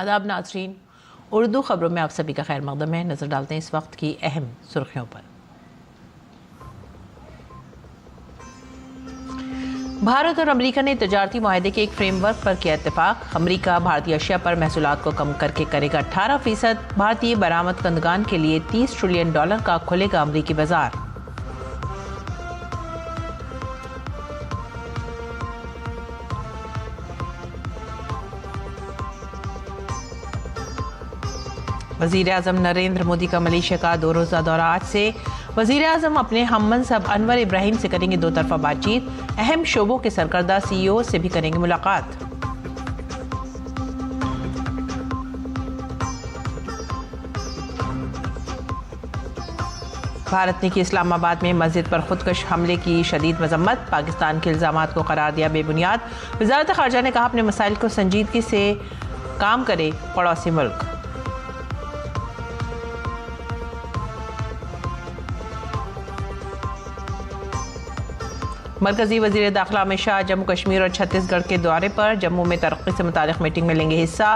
आदाब नाज़रीन, उर्दू ख़बरों में आप सभी का खैर मक़दम है। नज़र डालते हैं इस वक्त की अहम सुर्खियों पर। भारत और अमेरिका ने तजारती मुआहदे के एक फ्रेमवर्क पर किया इत्तेफाक। अमेरिका भारतीय अशिया पर महसूलात को कम करके करेगा 18%। भारतीय बरामद कंदगान के लिए $30 ट्रिलियन का खुलेगा अमेरिकी बाजार। वज़ीर-ए-आज़म नरेंद्र मोदी का मलेशिया का 2 रोज़ा दौरा आज से। वज़ीर-ए-आज़म अपने हममनसब अनवर इब्राहिम से करेंगे 2 तरफ़ा बातचीत। अहम शोबों के सरकर्दा CEO से भी करेंगे मुलाकात। भारत ने की इस्लामाबाद में मस्जिद पर खुदकश हमले की शदीद मजम्मत। पाकिस्तान के इल्ज़ामात को करार दिया बेबुनियाद। वज़ारत ख़ारजा ने कहा अपने मसाइल को संजीदगी से काम करे पड़ोसी मुल्क। मरकजी वज़ीर दाखिला अमित शाह जम्मू कश्मीर और छत्तीसगढ़ के दौरे पर। जम्मू में तरक्की से मुतालिक मीटिंग में लेंगे हिस्सा।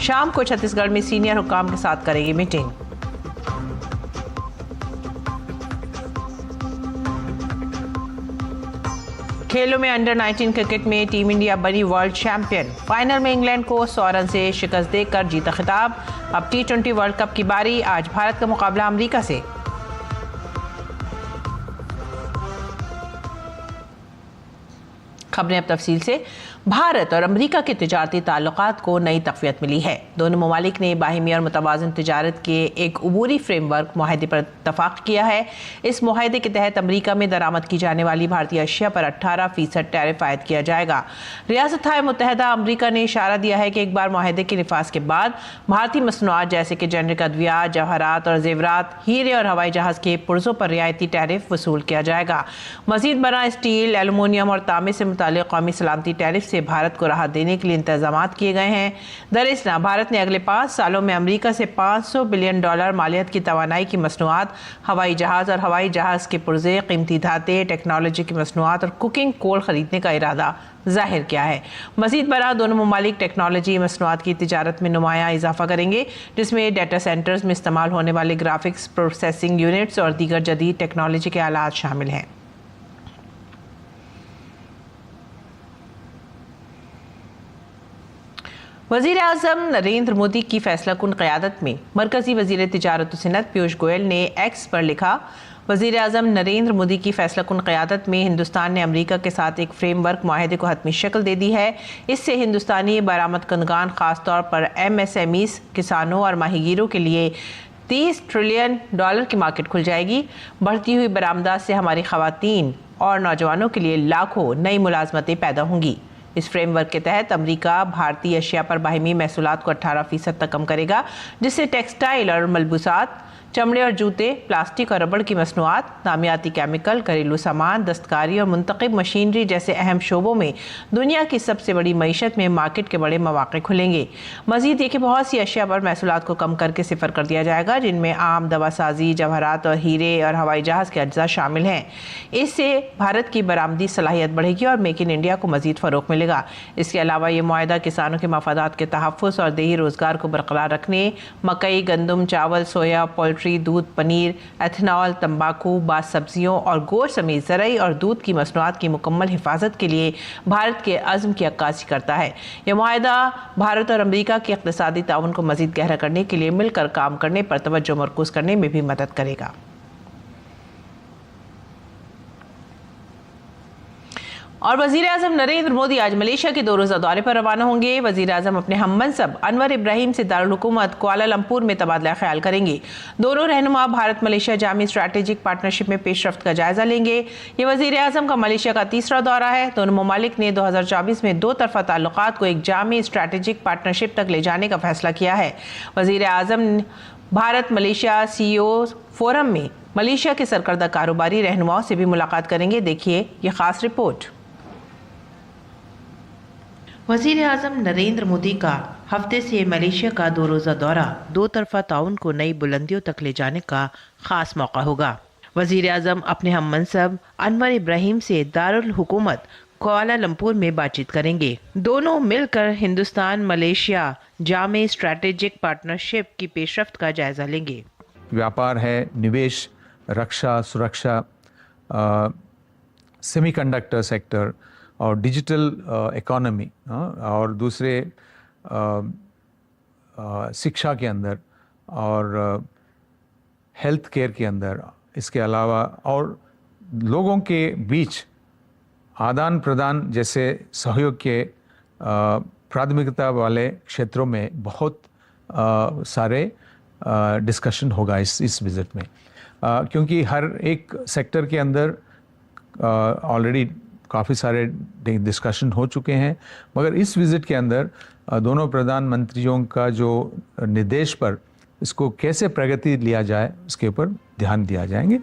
शाम को छत्तीसगढ़ में सीनियर हुकाम के साथ करेगी मीटिंग। खेलों में अंडर 19 क्रिकेट में टीम इंडिया बनी वर्ल्ड चैंपियन। फाइनल में इंग्लैंड को 100 रन से शिकस्त देकर जीता खिताब। अब T20 वर्ल्ड कप की बारी। आज भारत का मुकाबला अमेरिका से। खबरें अब तफसील से। भारत और अमेरिका के तिजारती ताल्लुकात को नई तक़वियत मिली है। दोनों ममालिक ने बाहिमी और मुतवाज़िन तिजारत के एक अबूरी फ्रेमवर्क मुआहदे पर इत्तफ़ाक़ किया है। इस मुआहदे के तहत अमेरिका में दरामद की जाने वाली भारतीय अशिया पर 18% टैरिफ आयद किया जाएगा। रियासत मुत्तहिदा अमेरिका ने इशारा दिया है कि एक बार मुआहदे के निफाज के बाद भारतीय मसनूआत जैसे कि जेनरिक अद्वियात, जवाहरात और जेवरात, हीरे और हवाई जहाज़ के पुर्ज़ों पर रियायती टैरिफ वसूल किया जाएगा। मज़ीद बना स्टील, एलुमिनियम और तांबे से मुताल्लिक़ कौमी सलामती टैरिफ से भारत को राहत देने के लिए इंतजामात किए गए हैं। दरअसल भारत ने अगले 5 सालों में अमेरिका से $500 बिलियन मालियत की तवानाई की मसनूआत, हवाई जहाज़ और हवाई जहाज़ के पुर्जे, कीमती धाते, टेक्नोलॉजी की मसनूआत और कुकिंग कोल खरीदने का इरादा जाहिर किया है। मज़ीद बरा दोनों ममालिक टेक्नोलॉजी मसनूआत की तिजारत में नुमाया इजाफा करेंगे, जिसमें डाटा सेंटर्स में इस्तेमाल होने वाले ग्राफिक्स प्रोसेसिंग यूनिट्स और दीगर जदीद टेक्नोलॉजी के आलात शामिल हैं। वज़ीर-ए-आज़म नरेंद्र मोदी की फैसलाकुन क़यादत में मरकज़ी वज़ीर तिजारत व सनअत पीयूष गोयल ने एक्स पर लिखा, वज़ीर-ए-आज़म नरेंद्र मोदी की फैसलाकुन क़यादत में हिंदुस्तान ने अमेरिका के साथ एक फ्रेमवर्क मुआहदे को हतमी शक्ल दे दी है। इससे हिंदुस्तानी बरामद कंदगान ख़ासतौर पर MSMEs, किसानों और माहीगीरों के लिए $30 ट्रिलियन की मार्केट खुल जाएगी। बढ़ती हुई बरामदात से हमारी ख़वातीन और नौजवानों के लिए लाखों नई मुलाज़मतें पैदा होंगी। इस फ्रेमवर्क के तहत अमेरिका भारतीय अशिया पर बाहिमी महसूलात को 18% तक कम करेगा, जिससे टेक्सटाइल और मलबूसात, चमड़े और जूते, प्लास्टिक और रबड़ की मसनूआत, नामियाती केमिकल, घरेलू सामान, दस्तकारी और मुंतखब मशीनरी जैसे अहम शोबों में दुनिया की सबसे बड़ी मईशत में मार्केट के बड़े मौक़े खुलेंगे। मज़ीद ये कि बहुत सी अशिया पर महसूलात को कम करके सिफर कर दिया जाएगा, जिनमें आम दवासाजी, जवाहरात और हीरे और हवाई जहाज़ के अज्जा शामिल हैं। इससे भारत की बरामदी सलाहियत बढ़ेगी और मेक इन इंडिया को मज़ीद फ़रोग़ मिलेगा। इसके अलावा ये मुआहदा किसानों के मफादात के तहफ़्फ़ुज़ और देही रोज़गार को बरकरार रखने, मकई, गंदम, चावल, सोया, पोल्ट्री, दूध, पनीर, एथनॉल, तंबाकू, बास सब्जियों और गोश्त समेत ज़रई और दूध की मसनूआत की मुकम्मल हिफाजत के लिए भारत के अज़्म की अक्कासी करता है। यह मुआहदा भारत और अमेरिका के इक़्तिसादी ताउन को मज़ीद गहरा करने के लिए मिलकर काम करने पर तवज्जो मरकूज़ करने में भी मदद करेगा। और वज़ीर-ए-आज़म नरेंद्र मोदी आज मलेशिया के 2 रोज़ा दौरे पर रवाना होंगे। वज़ीर-ए-आज़म अपने हममनसब अनवर इब्राहिम से दारुल हुकूमत कुआलालंपुर में तबादला ख्याल करेंगे। दोनों रहनुमा Bharat Malaysia Jami strategic partnership में पेशरफ्त का जायजा लेंगे। ये वज़ीर-ए-आज़म का मलेशिया का 3रा दौरा है। दोनों ममालिक ने 2024 में 2 तरफ़ा ताल्लुकात को एक जामी स्ट्रैटेजिक पार्टनरशिप तक ले जाने का फैसला किया है। वज़ीर-ए-आज़म भारत मलेशिया CEO फोरम में मलेशिया के सरकर्दा कारोबारी रहनुमाओं से भी मुलाकात करेंगे। देखिए ये खास रिपोर्ट। वज़ीर-ए-आज़म नरेंद्र मोदी का हफ्ते से मलेशिया का 2 रोज़ा दौरा 2 तरफ़ा ताउन को नई बुलंदियों तक ले जाने का ख़ास मौका होगा। वज़ीर-ए-आज़म अपने हममनसब अनवर इब्राहिम से दारुल हुकूमत कुआलालंपुर में बातचीत करेंगे। दोनों मिलकर हिंदुस्तान मलेशिया जामे स्ट्रैटेजिक पार्टनरशिप की पेशरफ्त का जायजा लेंगे। व्यापार है, निवेश, रक्षा, सुरक्षा, सेमीकंडक्टर सेक्टर और डिजिटल इकोनॉमी और दूसरे शिक्षा के अंदर और हेल्थ केयर के अंदर, इसके अलावा और लोगों के बीच आदान प्रदान जैसे सहयोग के प्राथमिकता वाले क्षेत्रों में बहुत सारे डिस्कशन होगा इस विज़िट में, क्योंकि हर एक सेक्टर के अंदर ऑलरेडी काफ़ी सारे डिस्कशन हो चुके हैं, मगर इस विज़िट के अंदर दोनों प्रधानमंत्रियों का जो निर्देश पर इसको कैसे प्रगति लिया जाए उसके ऊपर ध्यान दिया जाएंगे।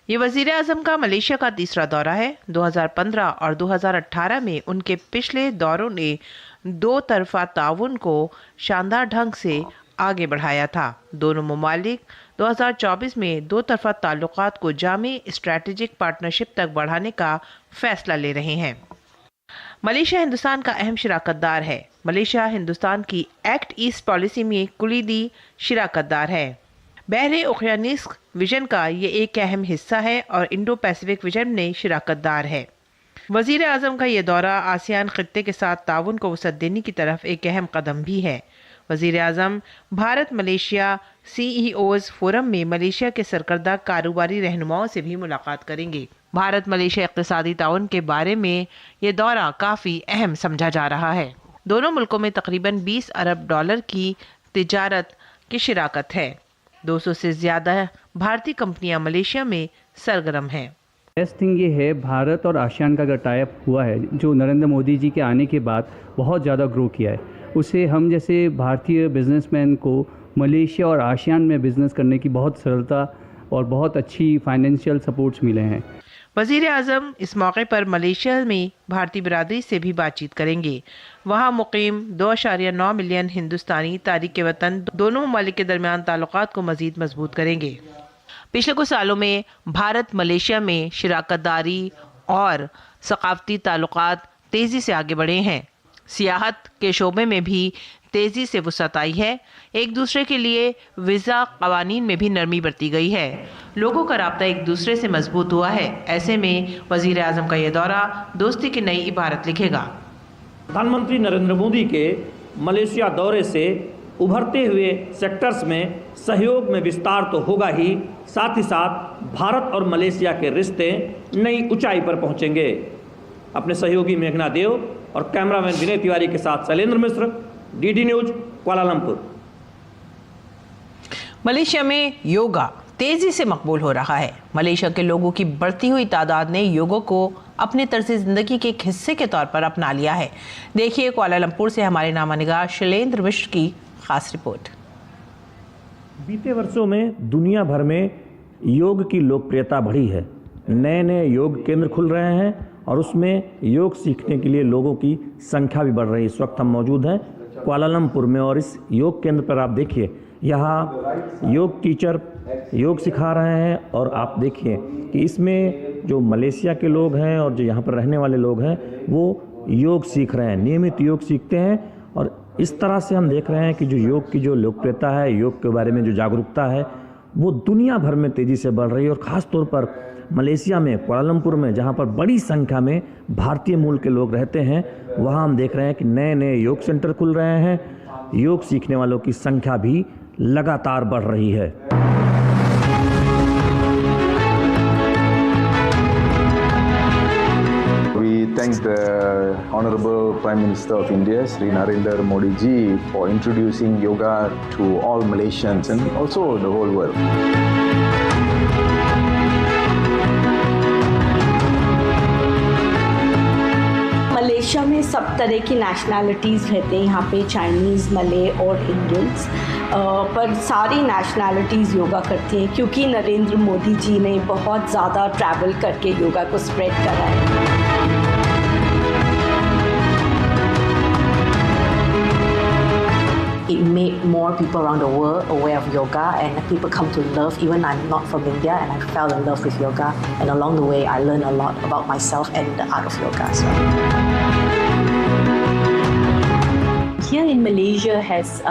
ये वजीर आजम का मलेशिया का तीसरा दौरा है। 2015 और 2018 में उनके पिछले दौरों ने दो तरफा ताउन को शानदार ढंग से आगे बढ़ाया था। दोनों ममालिक 2024 में दो तरफा ताल्लुकात को जामे स्ट्रैटेजिक पार्टनरशिप तक बढ़ाने का फैसला ले रहे हैं। मलेशिया हिंदुस्तान का अहम शिराकतदार है। मलेशिया हिंदुस्तान की एक्ट ईस्ट पॉलिसी में कुलीदी शिराकतदार है। बहरे ओशियानिक विजन का ये एक अहम हिस्सा है और इंडो पैसिफिक विजन में शिराकतदार है। वजीर आजम का ये दौरा आसियान खित्ते के साथ ताउन को वसअत देने की तरफ एक अहम कदम भी है। वजीर आजम भारत मलेशिया CEOs फोरम में मलेशिया के सरकर्दा कारोबारी रहनुमाओं से भी मुलाकात करेंगे। भारत मलेशिया इक़्तिसादी ताउन के बारे में ये दौरा काफ़ी अहम समझा जा रहा है। दोनों मुल्कों में तकरीबन 20 अरब डॉलर की तिजारत की शिराकत है। 200 से ज़्यादा भारतीय कंपनियां मलेशिया में सरगर्म हैं। बेस्ट थिंग ये है, भारत और आसियान का अगर टाई अप हुआ है जो नरेंद्र मोदी जी के आने के बाद बहुत ज़्यादा ग्रो किया है, उसे हम जैसे भारतीय बिजनेसमैन को मलेशिया और आसियान में बिजनेस करने की बहुत सरलता और बहुत अच्छी फाइनेंशियल सपोर्ट्स मिले हैं। वजीर आजम इस मौके पर मलेशिया में भारतीय बिरादरी से भी बातचीत करेंगे। वहाँ मुकीम 2.9 मिलियन हिंदुस्तानी तारिक वतन दोनों ममालिक के दरमियान ताल्लुकात को मजीद मजबूत करेंगे। पिछले कुछ सालों में भारत मलेशिया में शिराकतदारी और सकाफती ताल्लुकात तेज़ी से आगे बढ़े हैं। सियाहत के शोबे में भी तेज़ी से वुसअत आई है। एक दूसरे के लिए वीज़ा कवानीन में भी नरमी बरती गई है। लोगों का राब्ता एक दूसरे से मजबूत हुआ है। ऐसे में वज़ीर आज़म का यह दौरा दोस्ती की नई इबारत लिखेगा। प्रधानमंत्री नरेंद्र मोदी के मलेशिया दौरे से उभरते हुए सेक्टर्स में सहयोग में विस्तार तो होगा ही, साथ ही साथ भारत और मलेशिया के रिश्ते नई ऊंचाई पर पहुंचेंगे। अपने सहयोगी मेघना देव और कैमरामैन विनय तिवारी के साथ शैलेंद्र मिश्र, DD न्यूज, कुआलालंपुर। मलेशिया में योगा तेजी से मकबूल हो रहा है। मलेशिया के लोगों की बढ़ती हुई तादाद ने योगा को अपने तर्ज जिंदगी के एक हिस्से के तौर पर अपना लिया है। देखिए कुआलालंपुर से हमारे नामानिगार शैलेंद्र मिश्र की खास रिपोर्ट। बीते वर्षों में दुनिया भर में योग की लोकप्रियता बढ़ी है। नए नए योग केंद्र खुल रहे हैं और उसमें योग सीखने के लिए लोगों की संख्या भी बढ़ रही है। इस वक्त हम मौजूद हैं कुआलालंपुर में और इस योग केंद्र पर आप देखिए, यहाँ योग टीचर योग सिखा रहे हैं और आप देखिए कि इसमें जो मलेशिया के लोग हैं और जो यहाँ पर रहने वाले लोग हैं वो योग सीख रहे हैं, नियमित योग सीखते हैं। और इस तरह से हम देख रहे हैं कि जो योग की जो लोकप्रियता है, योग के बारे में जो जागरूकता है, वो दुनिया भर में तेज़ी से बढ़ रही है। और ख़ास तौर पर मलेशिया में कुआलालंपुर में जहाँ पर बड़ी संख्या में भारतीय मूल के लोग रहते हैं, वहाँ हम देख रहे हैं कि नए नए योग सेंटर खुल रहे हैं। योग सीखने वालों की संख्या भी लगातार बढ़ रही है। Thank the Honorable Prime Minister of India, Sri Narendra Modi ji, for introducing yoga to all Malaysians and also the whole world. Malaysia में सब तरह की नेशनैलिटीज़ रहते हैं। यहाँ पे चाइनीज़, मले और इंडियंस, पर सारी नेशनैलिटीज़ योगा करती हैं क्योंकि नरेंद्र मोदी जी ने बहुत ज़्यादा ट्रैवल करके योगा को स्प्रेड करा है। it made more people around the world aware of yoga, and people come to love. Even I'm not from India, and I fell in love with yoga. And along the way, I learned a lot about myself and the art of yoga as well. Here in Malaysia has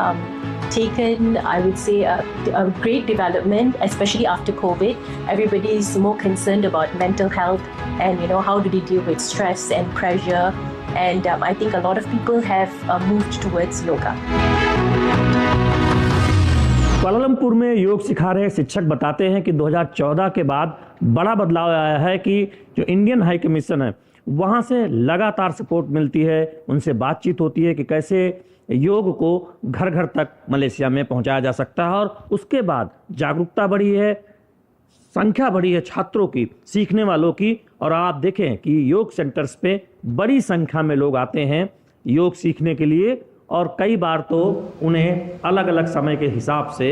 taken, I would say, a great development, especially after COVID. Everybody is more concerned about mental health and, how do they deal with stress and pressure. And I think a lot of people have moved towards yoga. Kuala Lumpur में योग सिखा रहे शिक्षक बताते हैं कि 2014 के बाद बड़ा बदलाव आया है कि जो इंडियन हाई कमीशन है वहाँ से लगातार सपोर्ट मिलती है, उनसे बातचीत होती है कि कैसे योग को घर घर तक मलेशिया में पहुंचाया जा सकता है। और उसके बाद जागरूकता बढ़ी है, संख्या बढ़ी है छात्रों की, सीखने वालों की। और आप देखें कि योग सेंटर्स पे बड़ी संख्या में लोग आते हैं योग सीखने के लिए, और कई बार तो उन्हें अलग अलग समय के हिसाब से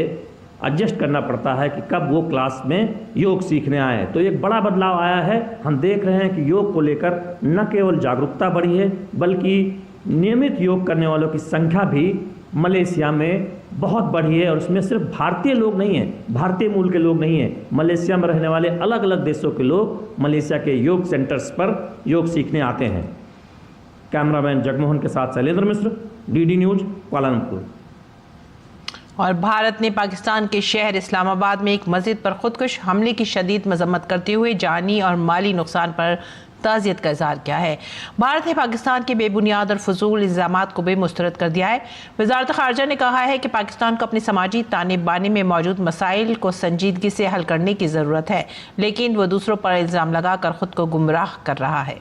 एडजस्ट करना पड़ता है कि कब वो क्लास में योग सीखने आए। तो एक बड़ा बदलाव आया है। हम देख रहे हैं कि योग को लेकर न केवल जागरूकता बढ़ी है बल्कि नियमित योग करने वालों की संख्या भी मलेशिया में बहुत बढ़ी है। और उसमें सिर्फ भारतीय लोग नहीं हैं, भारतीय मूल के लोग नहीं हैं, मलेशिया में रहने वाले अलग अलग देशों के लोग मलेशिया के योग सेंटर्स पर योग सीखने आते हैं। कैमरामैन जगमोहन के साथ शैलेंद्र मिश्र, डीडी न्यूज, कुआलालंपुर। और भारत ने पाकिस्तान के शहर इस्लामाबाद में एक मस्जिद पर खुदकुश हमले की शदीद मजम्मत करते हुए जानी और माली नुकसान पर ताज़ियत का इजहार किया है। भारत ने पाकिस्तान के बेबुनियाद और फजूल इल्ज़ामात को भी मुस्तरद कर दिया है। वज़ारत ख़ारजा ने कहा है कि पाकिस्तान को अपनी समाजी ताने बाने में मौजूद मसाइल को संजीदगी से हल करने की ज़रूरत है, लेकिन वह दूसरों पर इल्ज़ाम लगाकर ख़ुद को गुमराह कर रहा है।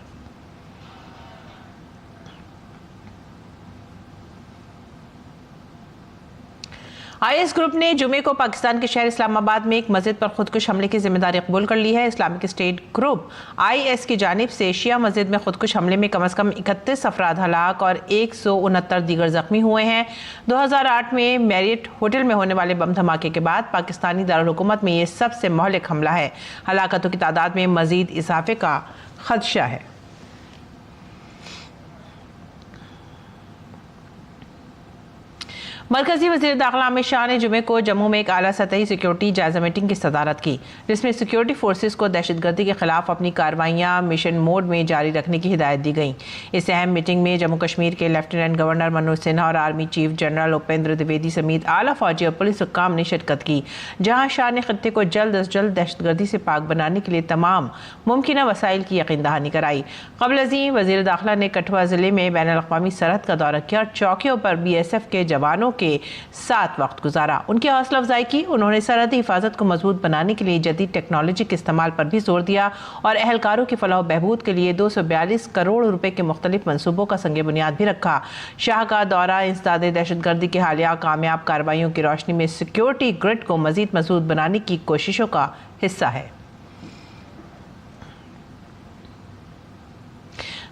IS ग्रुप ने जुमे को पाकिस्तान के शहर इस्लामाबाद में एक मस्जिद पर खुदकुश हमले की जिम्मेदारी कबूल कर ली है। इस्लामिक स्टेट ग्रुप IS की जानिब से शिया मस्जिद में खुदकुश हमले में कम से कम 31 अफराद हलाक और 169 दीगर जख्मी हुए हैं। 2008 में मैरियट होटल में होने वाले बम धमाके के बाद पाकिस्तानी दारुल हुकूमत में ये सबसे महलिक हमला है। हलाकतों की तादाद में मजीद इजाफे का खदशा है। मरकजी वज़ीर दाखिला अमित शाह ने जुमे को जम्मू में एक आला सतही सिक्योरिटी जायजा मीटिंग की सदारत की, जिसमें सिक्योरिटी फोर्सेस को दहशतगर्दी के खिलाफ अपनी कार्रवाइयाँ मिशन मोड में जारी रखने की हिदायत दी गई। इस अहम मीटिंग में जम्मू कश्मीर के लेफ्टिनेंट गवर्नर मनोज सिन्हा और army chief general Upendra Dwivedi समेत आला फौजी और पुलिस हुक्काम ने शिरकत की, जहाँ शाह ने खत्ते को जल्द अज जल्द दहशतगर्दी से पाक बनाने के लिए तमाम मुमकिन वसाइल की यकीन दहानी कराई। कबल अज़ीं वज़ीर दाखिला ने कठुआ ज़िले में बैनुल अक़वामी सरहद का दौरा किया और चौकियों पर BSF के जवानों के साथ वक्त गुजारा, उनकी हौसला अफजाई की। उन्होंने सरहदी हिफाजत को मजबूत बनाने के लिए जदीद टेक्नोलॉजी के इस्तेमाल पर भी जोर दिया और अहलकारों की फलाह बहबूद के लिए 242 करोड़ रुपए के मुख्तलिफ मनसूबों का संगे बुनियाद भी रखा। शाह का दौरा इंसदाद दहशतगर्दी की हालिया कामयाब कार्रवाइयों की रोशनी में सिक्योरिटी ग्रिड को मजीद मजबूत बनाने की कोशिशों का हिस्सा है।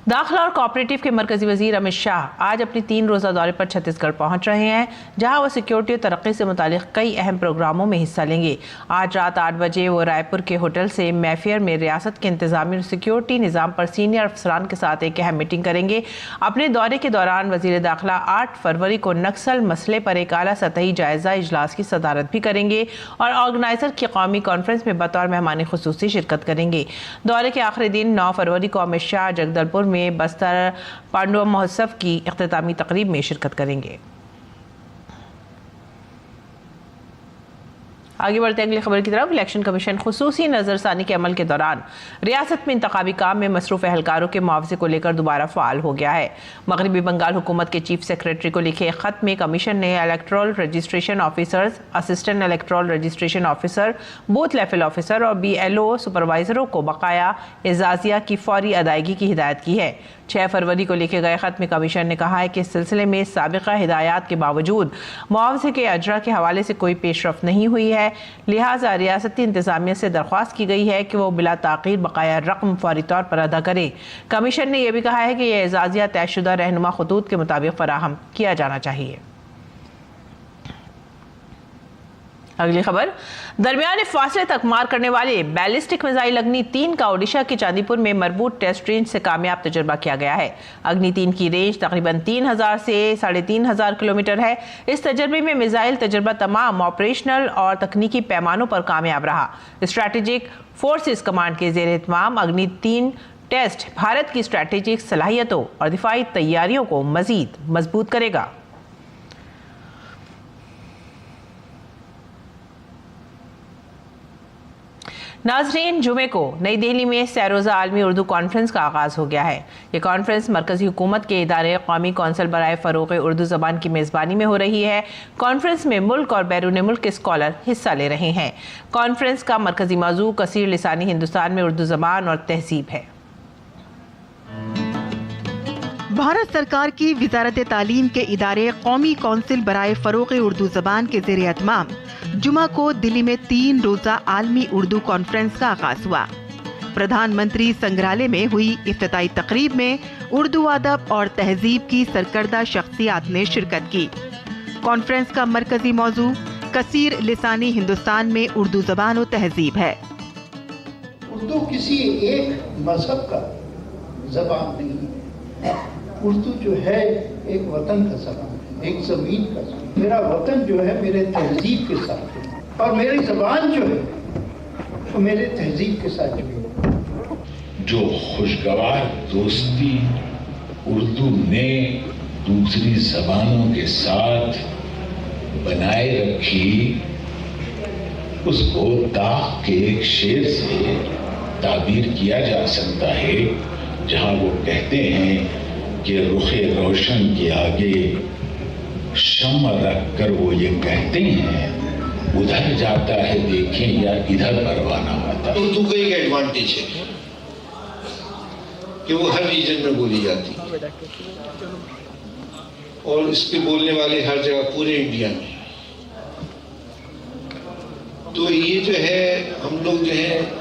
दाखिला और कोऑपरेटिव के मरकजी वजीर अमित शाह आज अपनी 3 रोज़ा दौरे पर छत्तीसगढ़ पहुंच रहे हैं, जहां वो सिक्योरिटी और तरक्की से मुतालिक कई अहम प्रोग्रामों में हिस्सा लेंगे। आज रात 8 बजे वो रायपुर के होटल से मैफेयर में रियासत के इंतजामी और सिक्योरिटी निज़ाम पर सीनियर अफसरान के साथ एक अहम मीटिंग करेंगे। अपने दौरे के दौरान वजीर दाखिला 8 फरवरी को नक्सल मसले पर एक आला सतही जायजा इजलास की सदारत भी करेंगे और ऑर्गेनाइजर की कौमी कॉन्फ्रेंस में बतौर मेहमान खुसूसी शिरकत करेंगे। दौरे के आखिरी दिन 9 फरवरी को अमित शाह जगदलपुर में बस्तर पांडुआ महोत्सव की इख्तितामी तकरीब में शिरकत करेंगे। आगे बढ़ते अगली खबर की तरफ। इलेक्शन कमीशन खुसूसी नजरसानी के अमल के दौरान रियासत में इंतखाबी काम में मसरूफ एहलकारों के मुआवजे को लेकर दोबारा फाल हो गया है। मगरबी बंगाल हुकूमत के चीफ सेक्रेटरी को लिखे एक खत में कमीशन ने electoral registration officers, assistant electoral registration officer, booth level officer और BLO सुपरवाइजरों को बकाया एजाजिया की फौरी अदायगी की हिदायत की है। 6 फरवरी को लिखे गए खत में कमीशन ने कहा है कि इस सिलसिले में साबिका हिदायत के बावजूद मुआवजे के अजरा के हवाले से कोई पेशरफ नहीं हुई है, लिहाजा रियासती इंतजामिया से दरख्वास्त की गई है कि वो बिला ताक़ीर बकाया रकम फौरी तौर पर अदा करे। कमीशन ने यह भी कहा है कि यह एजाजिया तयशुदा रहनुमा खतूत के मुताबिक फराहम किया जाना चाहिए। अगली खबर, दरमियाने फासले तक मार करने वाले बैलिस्टिक मिसाइल अग्नि 3 का ओडिशा के चांदीपुर में मरबूत टेस्ट रेंज से कामयाब तजुर्बा किया गया है। अग्नि 3 की रेंज तकरीबन 3000 से 3500 किलोमीटर है। इस तजर्बे में मिसाइल तजुर्बा तमाम ऑपरेशनल और तकनीकी पैमानों पर कामयाब रहा। स्ट्रैटेजिक फोर्सेस कमांड के ज़ेर एहतमाम अग्नि 3 टेस्ट भारत की स्ट्रैटेजिक सलाहियतों और दिफाई तैयारियों को मजीद मजबूत करेगा। नाजरीन, जुमे को नई दिल्ली में सैरोज़ा आलमी उर्दू कॉन्फ्रेंस का आगाज़ हो गया है। ये कॉन्फ्रेंस मरकज़ी हुकूमत के इदारे कौमी कौंसिल बराए फ़रोग़ उर्दू ज़बान की मेज़बानी में हो रही है। कॉन्फ्रेंस में मुल्क और बैरून मुल्क के स्कॉलर हिस्सा ले रहे हैं। कॉन्फ्रेंस का मरकज़ी मौज़ू कसीर लिसानी हिंदुस्तान में उर्दू ज़बान और तहज़ीब है। भारत सरकार की वजारत तालीम के इदारे कौमी कौंसिल बराए फ़रोग़ उर्दू ज़बान के ज़ेर एहतमाम जुमा को दिल्ली में 3 रोज़ा आलमी उर्दू कॉन्फ्रेंस का आगाज़ हुआ। प्रधानमंत्री संग्रहालय में हुई इफ्तिताई तकरीब में उर्दू अदब और तहजीब की सरकर्दा शख्सियात ने शिरकत की। कॉन्फ्रेंस का मरकजी मौजू कसीर लिसानी हिंदुस्तान में उर्दू ज़बान और तहजीब है। उर्दू किसी एक मजहब का ज़बान नहीं है। उर्दू जो है एक वतन का ज़बान है, एक ज़मीन का ज़बान। मेरा वतन जो है मेरे तहजीब के साथ है और मेरी ज़बान जो है वो मेरे तहजीब के साथ जुड़ी है। जो खुशगवार दोस्ती उर्दू ने दूसरी ज़बानों के साथ बनाए रखी, उसको दाग के एक शेर से ताबीर किया जा सकता है, जहां वो कहते हैं कि रुखे रोशन के आगे शम्मा रख कर वो ये कहते हैं, उधर जाता है देखें या इधर परवाना आता है। उर्दू का एक एडवांटेज है कि वो हर रीजन में बोली जाती है और इसके बोलने वाले हर जगह पूरे इंडिया में। तो ये जो है हम लोग जो है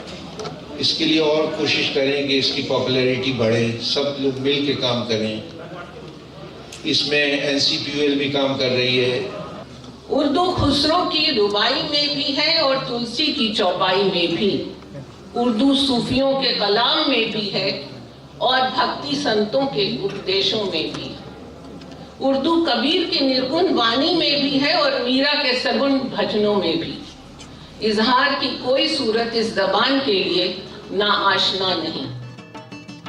इसके लिए और कोशिश करें कि इसकी पॉपुलैरिटी बढ़े, सब लोग मिल के काम करें। इसमें NCPUL भी काम कर रही है। उर्दू खुसरो की रुबाई में भी है और तुलसी की चौपाई में भी, उर्दू सूफियों के कलाम में भी है और भक्ति संतों के उपदेशों में भी। उर्दू कबीर की निर्गुण वाणी में भी है और मीरा के सगुण भजनों में भी। इजहार की कोई सूरत इस ज़बान के लिए ना आशना नहीं।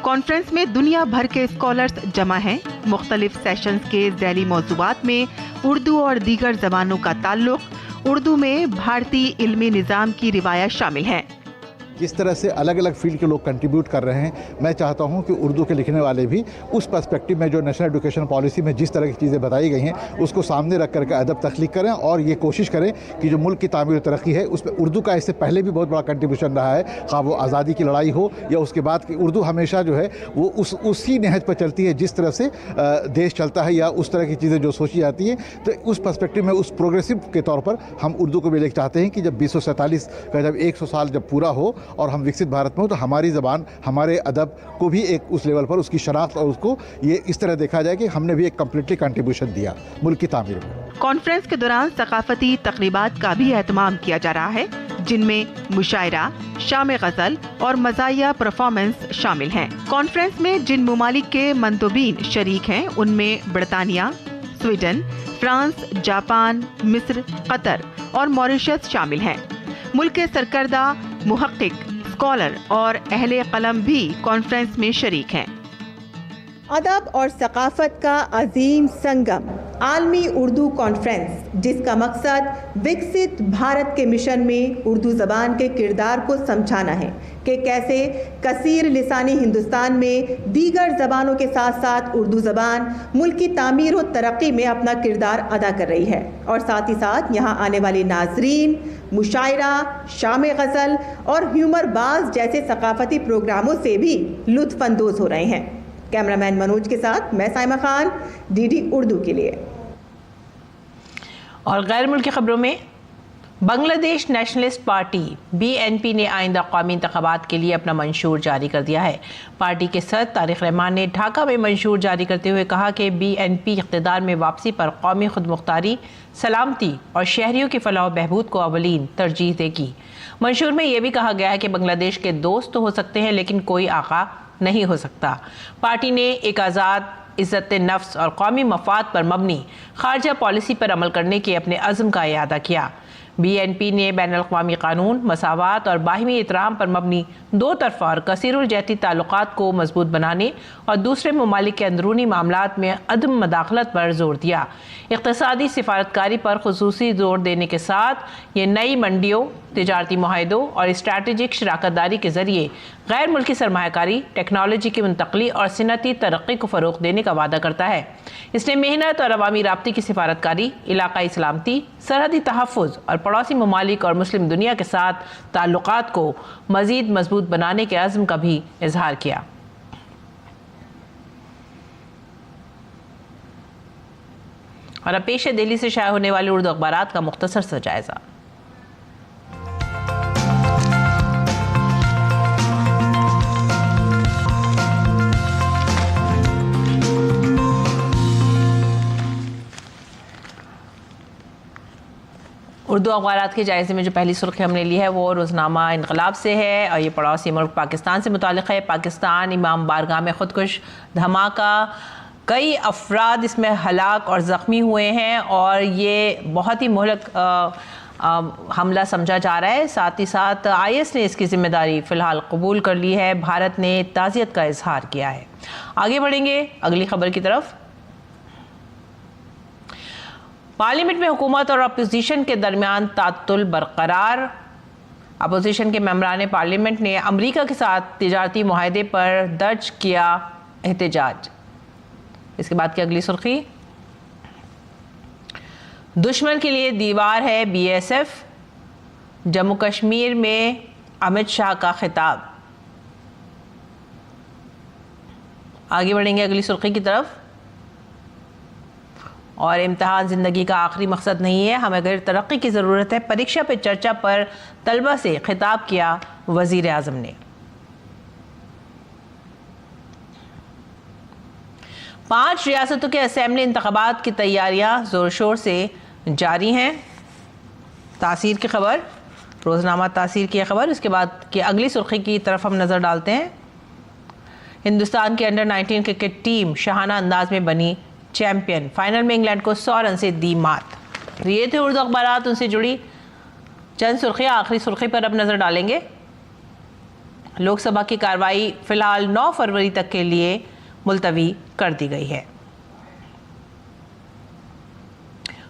कॉन्फ्रेंस में दुनिया भर के स्कॉलर्स जमा हैं। मुख्तलिफ सेशंस के ज़ैली मौज़ूआत में उर्दू और दीगर ज़बानों का ताल्लुक़, उर्दू में भारतीय इल्मी निज़ाम की रिवायत शामिल है। जिस तरह से अलग अलग फील्ड के लोग कंट्रीब्यूट कर रहे हैं, मैं चाहता हूं कि उर्दू के लिखने वाले भी उस पर्सपेक्टिव में जो नेशनल एजुकेशन पॉलिसी में जिस तरह की चीज़ें बताई गई हैं उसको सामने रख करके अदब तख्लीक करें और ये कोशिश करें कि जो मुल्क की तामीर और तरक्की है उसमें उर्दू का इससे पहले भी बहुत बड़ा कंट्रीब्यूशन रहा है। खा वो आज़ादी की लड़ाई हो या उसके बाद की, उर्दू हमेशा जो है वो उसी नहज पर चलती है जिस तरह से देश चलता है या उस तरह की चीज़ें जो सोची जाती हैं। तो उस पर्सपेक्टिव में, उस प्रोग्रेसिव के तौर पर हम उर्दू को भी लेकर चाहते हैं कि जब 2047 का जब 100 साल जब पूरा हो और हम विकसित भारत में हो तो हमारी ज़बान, हमारे अदब को भी एक उस लेवल पर उसकी शनाख्त और उसको ये इस तरह देखा जाए कि हमने भी एक कम्प्लीटली कंट्रीब्यूशन दिया मुल्क की तामीर में। कॉन्फ्रेंस के दौरान सकाफती तकरीबात का भी एहतमाम किया जा रहा है, जिनमें मुशायरा, शाम गज़ल और मज़ाहिया परफॉर्मेंस शामिल हैं। कॉन्फ्रेंस में जिन ममालिक के मंदोबीन शरीक हैं उनमें बरतानिया, स्वीडन, फ्रांस, जापान, मिस्र, कतर और मॉरिशस शामिल हैं। मुल्क के सरकर्दा, मुहक्किक, स्कॉलर और अहले कलम भी कॉन्फ्रेंस में शरीक हैं। अदब और सकाफत का अजीम संगम, आलमी उर्दू कॉन्फ्रेंस, जिसका मकसद विकसित भारत के मिशन में उर्दू ज़बान के किरदार को समझाना है कि कैसे कसीर लिसानी हिंदुस्तान में दीगर ज़बानों के साथ साथ उर्दू ज़बान मुल्क की तामीर और तरक्की में अपना किरदार अदा कर रही है। और साथ ही साथ यहाँ आने वाले नाजरीन मुशायरा, शाम गज़ल और ह्यूमर बाज जैसे सकाफती प्रोग्रामों से भी लुत्फ़ अंदोज़ हो रहे हैं। कैमरामैन मनोज के साथ मैं साइमा खान, DD उर्दू के लिए। और गैर मुल्की खबरों में, बांग्लादेश नेशनलिस्ट पार्टी BNP ने आइंदा कौमी इंतखाबात के लिए अपना मंशूर जारी कर दिया है। पार्टी के सदर तारिक रहमान ने ढाका में मंशूर जारी करते हुए कहा कि BNP इक़्तिदार में वापसी पर कौमी खुदमुख्तारी, सलामती और शहरियों की फलाह व बहबूद को अवलीन तरजीह देगी। मंशूर में यह भी कहा गया है कि बांग्लादेश के दोस्त तो हो सकते हैं लेकिन कोई आका नहीं हो सकता। पार्टी ने एक आज़ाद, इज़्ज़त नफ्स और कौमी मफाद पर मबनी खारजा पॉलिसी पर अमल करने के अपने अज़्म का इयादा किया। BNP ने बैनुल-अक़वामी कानून, मसावात और बाहिमी एहतराम पर मबनी दो तरफ़ा और कसीरुल-जहती ताल्लुकात को मजबूत बनाने और दूसरे ममालिक के अंदरूनी मामलात में अदम मदाखलत पर जोर दिया। इक़्तिसादी सिफारतकारी पर खुसूसी जोर देने के साथ ये नई मंडियों, तिजारती मुआहदों और स्ट्रैटेजिक शराकतदारी के ज़रिए गैर मुल्की सरमायाकारी, टेक्नोलॉजी की मुंतकली और सनती तरक्की को फ़रोग़ देने का वादा करता है। इसने मेहनत और अवामी राब्ते की सिफारतकारी, इलाकाई सलामती, सरहदी तहफ़्फ़ुज़ और पड़ोसी ममालिक और मुस्लिम दुनिया के साथ ताल्लुकात को मज़ीद मजबूत बनाने के अज़्म का भी इजहार किया। और अब पेश है दिल्ली से शाया होने वाले उर्दू अखबारात का मुख्तसर सा जायज़ा। उर्दू अखबारात के जायज़े में जो पहली सुर्खी हमने ली है वो रोज़नामा इनकलाब से है और ये पड़ोसी मुल्क पाकिस्तान से मुताल्लिक़ है। पाकिस्तान इमाम बारगाह में ख़ुदकुश धमाका, कई अफराद इसमें हलाक और ज़ख्मी हुए हैं और ये बहुत ही मुहलक हमला समझा जा रहा है। साथ ही साथ IS ने इसकी ज़िम्मेदारी फ़िलहाल कबूल कर ली है। भारत ने ताज़ियत का इजहार किया है। आगे बढ़ेंगे अगली खबर की तरफ। पार्लियामेंट में हुकूमत और अपोजिशन के दरमियान तातुल बरकरार। अपोजिशन के मेंबरान पार्लियामेंट ने अमेरिका के साथ तिजारती मुआहदे पर दर्ज किया एहतजाज। इसके बाद की अगली सुर्खी, दुश्मन के लिए दीवार है BSF, जम्मू कश्मीर में अमित शाह का खिताब। आगे बढ़ेंगे अगली सुर्खी की तरफ। और इम्तिहान ज़िंदगी का आखिरी मकसद नहीं है, हमें गैर तरक्की की ज़रूरत है। परीक्षा पे चर्चा पर तलबा से खिताब किया वज़ीर आज़म ने। 5 रियासतों के असेंबली इंतखाबात की तैयारियां ज़ोर शोर से जारी हैं। तासीर की खबर, रोज़नामा तासीर की खबर। इसके बाद की अगली सुर्खी की तरफ हम नज़र डालते हैं। हिंदुस्तान की अंडर 19 क्रिकेट टीम शाहाना अंदाज में बनी चैंपियन, फाइनल में इंग्लैंड को 100 रन से दी मात। ये थे उर्दू अखबारात, उनसे जुड़ी चंद सुर्खियाँ। आखिरी सुर्खी पर अब नज़र डालेंगे। लोकसभा की कार्रवाई फ़िलहाल 9 फरवरी तक के लिए मुलतवी कर दी गई है।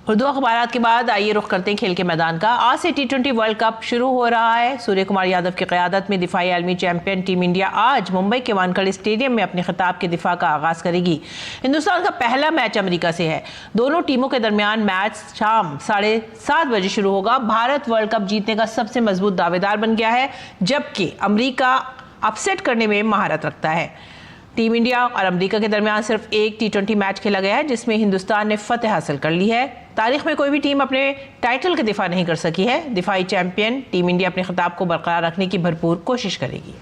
उर्दू अखबारात के बाद आइए रुख करते हैं खेल के मैदान का। आज से T20 वर्ल्ड कप शुरू हो रहा है। सूर्य कुमार यादव की क़यादत में दिफाई आलमी चैंपियन टीम इंडिया आज मुंबई के वानखेड़े स्टेडियम में अपने खिताब के दिफा का आगाज़ करेगी। हिंदुस्तान का पहला मैच अमेरिका से है। दोनों टीमों के दरमियान मैच शाम 7:30 बजे शुरू होगा। भारत वर्ल्ड कप जीतने का सबसे मजबूत दावेदार बन गया है, जबकि अमेरिका अपसेट करने में महारत रखता है। टीम इंडिया और अमेरिका के दरमियान सिर्फ एक T20 मैच खेला गया है, जिसमें हिंदुस्तान ने फतेह हासिल कर ली है। तारीख में कोई भी टीम अपने टाइटल का दिफा नहीं कर सकी है। दिफाई चैंपियन टीम इंडिया अपने खिताब को बरकरार रखने की भरपूर कोशिश करेगी।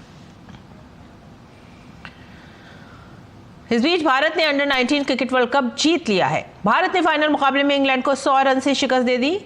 इस बीच भारत ने अंडर 19 क्रिकेट वर्ल्ड कप जीत लिया है। भारत ने फाइनल मुकाबले में इंग्लैंड को 100 रन से शिकस्त दे दी।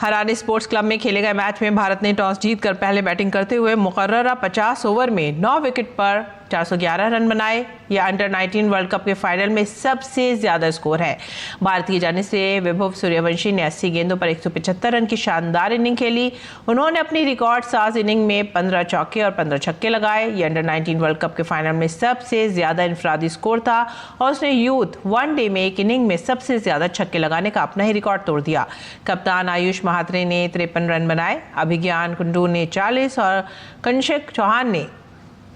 हरारे स्पोर्ट्स क्लब में खेले गए मैच में भारत ने टॉस जीतकर पहले बैटिंग करते हुए मुकर्ररा 50 ओवर में 9 विकेट पर 411 रन बनाए। यह अंडर 19 वर्ल्ड कप के फाइनल में सबसे ज़्यादा स्कोर है। भारत की जानिब से वैभव सूर्यवंशी ने 80 गेंदों पर 175 रन की शानदार इनिंग खेली। उन्होंने अपनी रिकॉर्ड साज इनिंग में 15 चौके और 15 छक्के लगाए। यह अंडर 19 वर्ल्ड कप के फाइनल में सबसे ज़्यादा इनफरादी स्कोर था और उसने यूथ वनडे में एक इनिंग में सबसे ज़्यादा छक्के लगाने का अपना ही रिकॉर्ड तोड़ दिया। कप्तान आयुष महात्रे ने 53 रन बनाए। अभिज्ञान कुंडू ने 40 और कनिष्क चौहान ने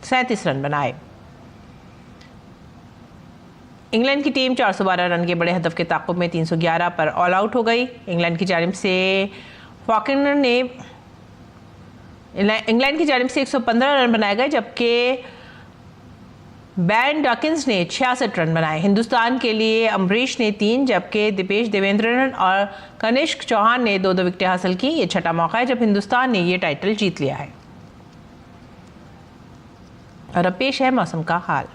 37 रन बनाए। इंग्लैंड की टीम 412 रन के बड़े हदफ के ताक़ुब में 311 पर ऑल आउट हो गई। इंग्लैंड की जानिब से फॉकनर ने इंग्लैंड की जानिब से 115 रन बनाए गए, जबकि बैन डॉकिंस ने 66 रन बनाए। हिंदुस्तान के लिए अमरीश ने 3 जबकि दीपेश देवेंद्रन और कनिष्क चौहान ने 2-2 विकेटें हासिल की। ये छठा मौका है जब हिंदुस्तान ने ये टाइटल जीत लिया है। और अब पेश है मौसम का हाल।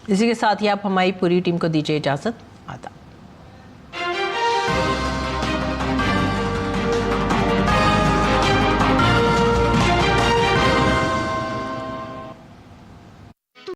इसी के साथ ही आप हमारी पूरी टीम को दीजिए इजाज़त।